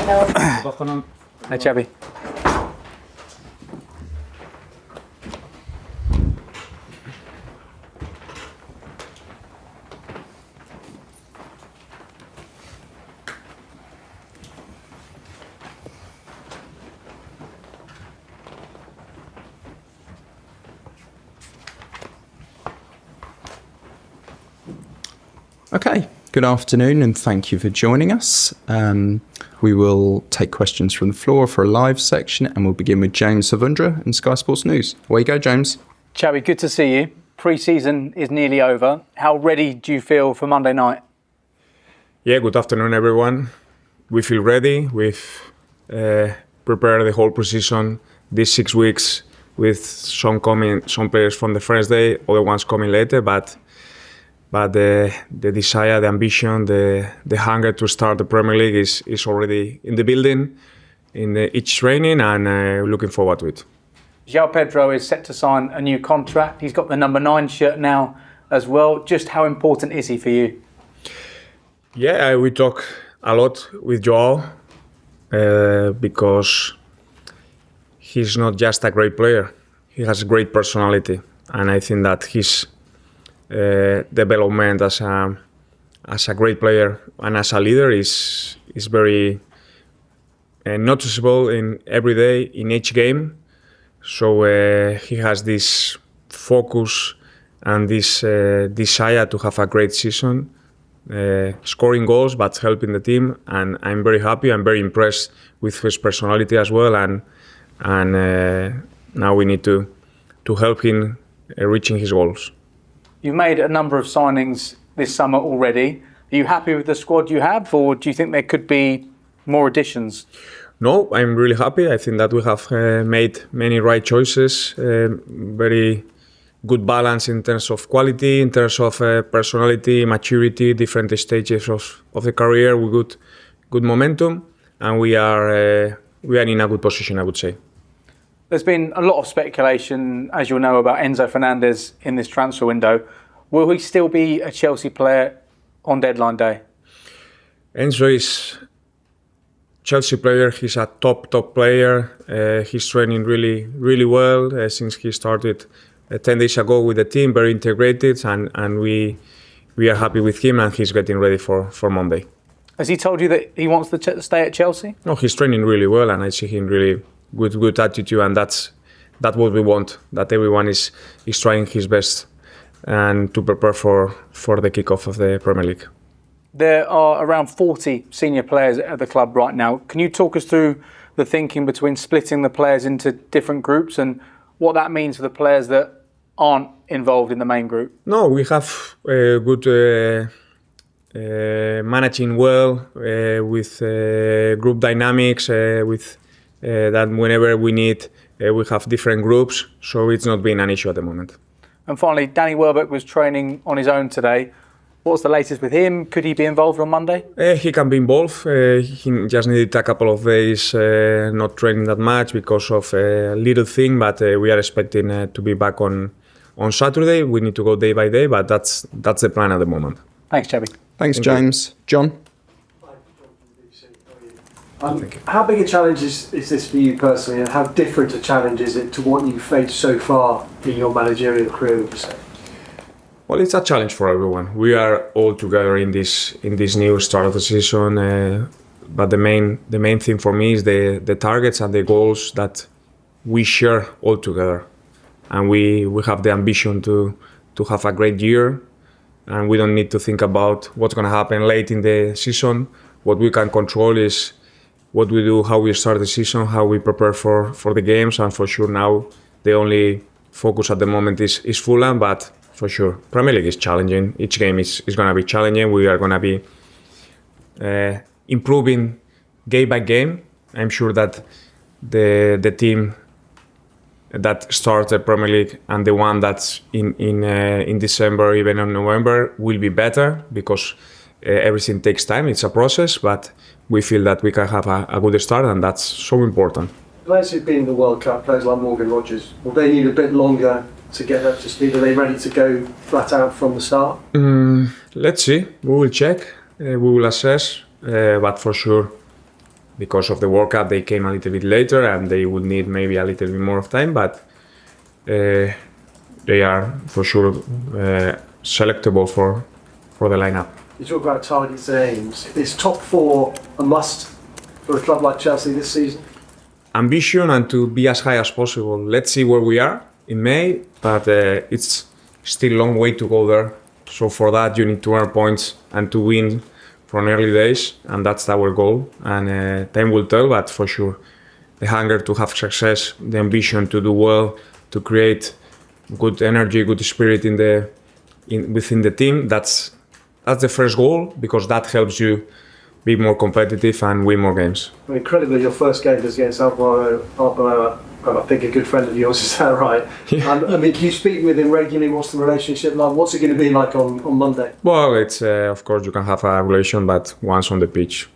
Hey, Xabi. Okay, good afternoon and thank you for joining us. We will take questions from the floor for a live section and we'll begin with James Savundra and Sky Sports News. Away you go, James. Xabi, good to see you. Pre-season is nearly over. How ready do you feel for Monday night? Yeah, good afternoon, everyone. We feel ready. We've prepared the whole pre-season these 6 weeks with some players from the first day, other ones coming later, but the desire, the ambition, the hunger to start the Premier League is already in the building, in each training, and looking forward to it. João Pedro is set to sign a new contract. He's got the number 9 shirt now as well. Just how important is he for you? Yeah, we talk a lot with João because he's not just a great player. He has a great personality, and I think that his development as a great player and as a leader is very noticeable in every day in each game. So he has this focus and this desire to have a great season, scoring goals but helping the team, and I'm very happy. I'm very impressed with his personality as well, and now we need to help him reaching his goals. You've made a number of signings this summer already. Are you happy with the squad you have, or do you think there could be more additions? No, I'm really happy. I think that we have made many right choices, very good balance in terms of quality, in terms of personality, maturity, different stages of the career with good momentum, and we are in a good position, I would say. There's been a lot of speculation, as you'll know, about Enzo Fernández in this transfer window. Will he still be a Chelsea player on deadline day? Enzo is Chelsea player. He's a top player. He's training really well since he started 10 days ago with the team, very integrated, and we are happy with him, and he's getting ready for Monday. Has he told you that he wants to stay at Chelsea? No, he's training really well, and I see him really good attitude, and that's what we want. That everyone is trying his best and to prepare for the kickoff of the Premier League. There are around 40 senior players at the club right now. Can you talk us through the thinking between splitting the players into different groups and what that means for the players that aren't involved in the main group? No, we have good managing well with group dynamics, with that whenever we need, we have different groups, so it's not been an issue at the moment. And finally, Danny Welbeck was training on his own today. What's the latest with him? Could he be involved on Monday? He can be involved. He just needed a couple of days not training that much because of a little thing, but we are expecting to be back on Saturday. We need to go day by day, but that's the plan at the moment. Thanks, Xabi. Thanks, James. John? How big a challenge is this for you personally, and how different a challenge is it to what you've faced so far in your managerial career, would you say? Well, it's a challenge for everyone. We are all together in this new start of the season, but the main thing for me is the targets and the goals that we share all together, and we have the ambition to have a great year, and we don't need to think about what's going to happen late in the season. What we can control is what we do, how we start the season, how we prepare for the games, and for sure now the only focus at the moment is Fulham, but for sure Premier League is challenging. Each game is going to be challenging. We are going to be improving game by game. I'm sure that the team that starts the Premier League and the one that's in December, even in November, will be better because everything takes time. It's a process, but we feel that we can have a good start, and that's so important. Players who've been in the World Cup, players like Morgan Rogers, will they need a bit longer to get up to speed? Are they ready to go flat out from the start? Let's see. We will check. We will assess. But for sure, because of the World Cup, they came a little bit later and they would need maybe a little bit more of time, but they are for sure selectable for the lineup. You talk about targets and aims. Is top 4 a must for a club like Chelsea this season? Ambition and to be as high as possible. Let's see where we are in May, but it's still a long way to go there. So for that, you need to earn points and to win from early days, and that's our goal. And time will tell, but for sure, the hunger to have success, the ambition to do well, to create good energy, good spirit within the team. That's the first goal, because that helps you be more competitive and win more games. Incredibly, your first game was against Álvaro Arbeloa, I think a good friend of yours, is that right? Yeah. I mean, do you speak with him regularly? What's the relationship like? What's it going to be like on Monday? Well, it's of course you can have a relation, but once on the pitch,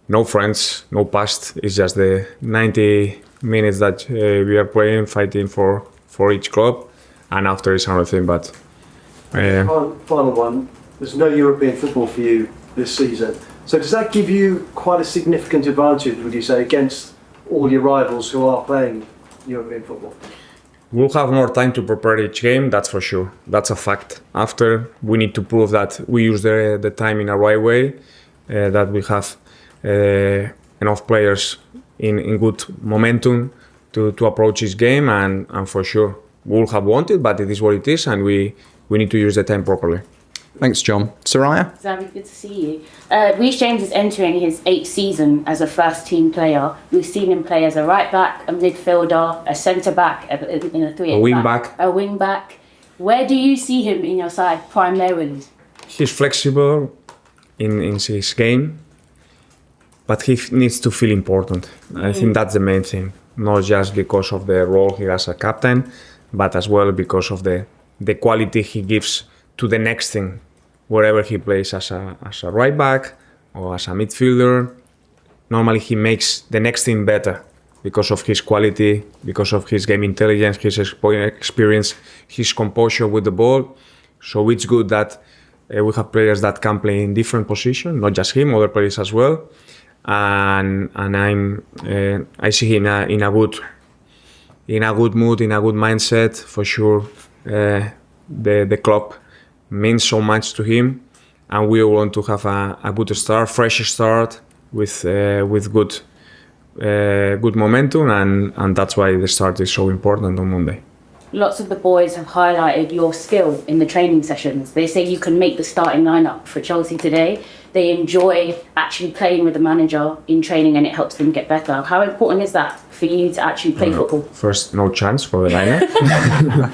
no friends, no past. It's just the 90 minutes that we are playing, fighting for each club, and after it's another thing. But final one. There's no European football for you this season. So does that give you quite a significant advantage, would you say, against all your rivals who are playing European football? we'll have more time to prepare each game, that's for sure. That's a fact. After, we need to prove that we use the time in a right way, that we have enough players in good momentum to approach this game, and for sure we'll have wanted, but it is what it is, and we need to use the time properly. Thanks, John. Soraya? Xabi, good to see you. Reece James is entering his 8th season as a first-team player. We've seen him play as a right-back, a midfielder, a centre-back, in a 3-8 A wing-back. A wing-back. Where do you see him in your side primarily? He's flexible in his game, but he needs to feel important. I think that's the main thing. Not just because of the role he has as a captain, but as well because of the quality he gives to the next thing, wherever he plays as a right back or as a midfielder. Normally he makes the next thing better because of his quality, because of his game intelligence, his experience, his composure with the ball. So it's good that we have players that can play in different positions, not just him, other players as well. And I see him in a good mood, in a good mindset for sure. The club means so much to him, and we want to have a good start, fresh start with good momentum, and that's why the start is so important on Monday. Lots of the boys have highlighted your skill in the training sessions. They say you can make the starting lineup for Chelsea today. They enjoy actually playing with the manager in training, and it helps them get better. How important is that for you to actually play football? First, no chance for the lineup.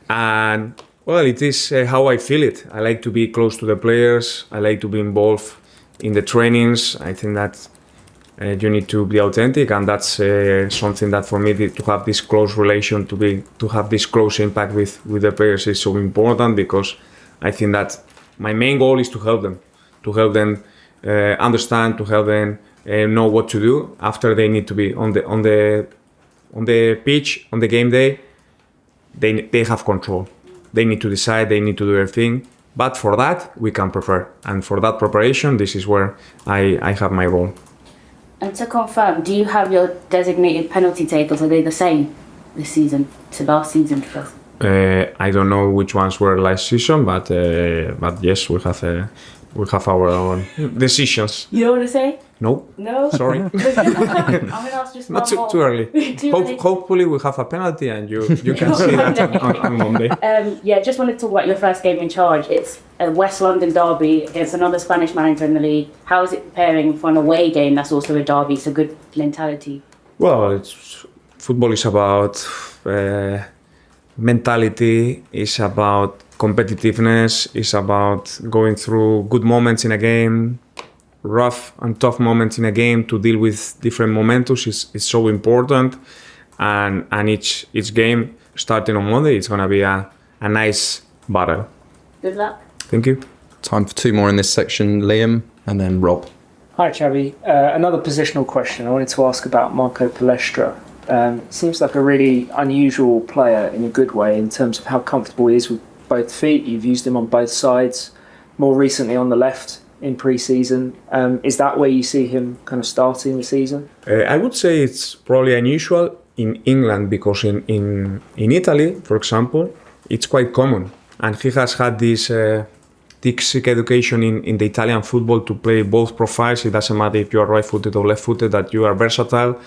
And well, it is how I feel it. I like to be close to the players. I like to be involved in the trainings. I think that you need to be authentic, and that's something that for me to have this close relation, to have this close impact with the players is so important, because I think that my main goal is to help them understand, to help them know what to do after they need to be on the pitch on the game day. They have control. They need to decide, they need to do their thing. But for that, we can prepare. And for that preparation, this is where I have my role. And to confirm, do you have your designated penalty takers? Are they the same this season to last season? I don't know which ones were last season, but yes, we have our own decisions. You don't want to say? No. No? Sorry. I'm going to ask just Not one more. too early. early. Hopefully we have a penalty, and you can see that on Monday. Just wanted to talk about your first game in charge. It's a West London derby against another Spanish manager in the league. How is it preparing for an away game that's also a derby? It's a good mentality. Well, football is about mentality, it's about competitiveness, it's about going through good moments in a game, rough and tough moments in a game, to deal with different momentums is so important. And each game starting on Monday, it's going to be a nice battle. Good luck. Thank you. Time for two more in this section, Liam and then Rob. Hi, Xabi. Another positional question. I wanted to ask about Marco Palestra. Seems like a really unusual player in a good way in terms of how comfortable he is with both feet. You've used him on both sides, more recently on the left in pre-season. Is that where you see him kind of starting the season? I would say it's probably unusual in England because in Italy, for example, it's quite common. And he has had this basic education in the Italian football to play both profiles. It doesn't matter if you are right-footed or left-footed, that you are versatile.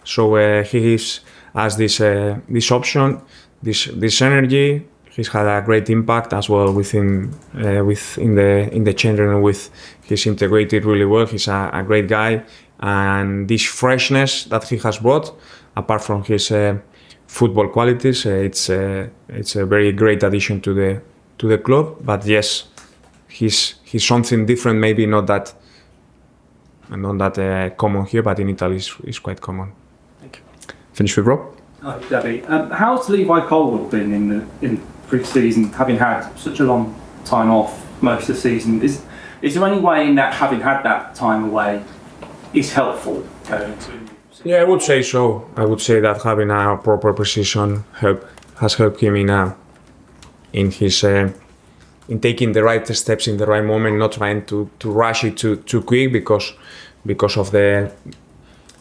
So he gives us this option, this energy. He's had a great impact as well in the changing room. He's integrated really well. He's a great guy, and this freshness that he has brought, apart from his football qualities, it's a very great addition to the club. But yes, he's something different. Maybe not that common here, but in Italy it's quite common. Thank you. Finish with Rob. Hi, Xabi. How's Levi Colwill been in pre-season, having had such a long time off most of the season? Is there any way in that having had that time away is helpful going into? Yeah, I would say so. I would say that having a proper precision has helped him in taking the right steps in the right moment, not trying to rush it too quick because of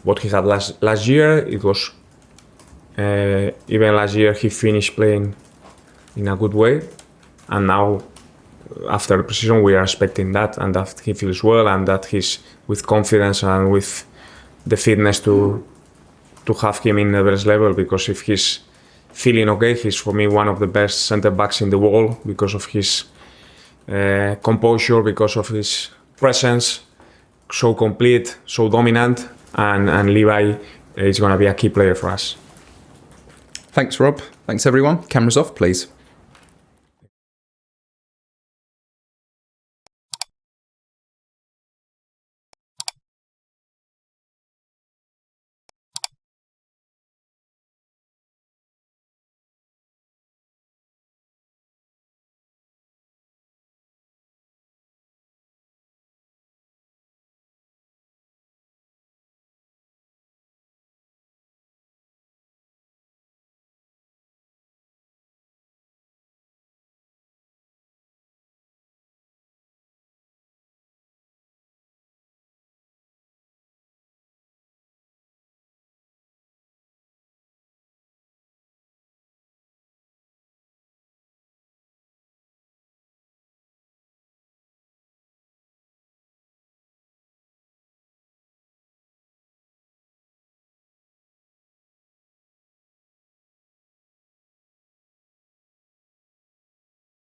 what he had last year. It was even last year he finished playing in a good way, and now after the precision we are expecting that, and that he feels well, and that he's with confidence and with the fitness to have him in the best level. Because if he's feeling okay, he's for me one of the best centre backs in the world because of his composure, because of his presence, so complete, so dominant, and Levi is going to be a key player for us. Thanks, Rob. Thanks, everyone. Cameras off, please.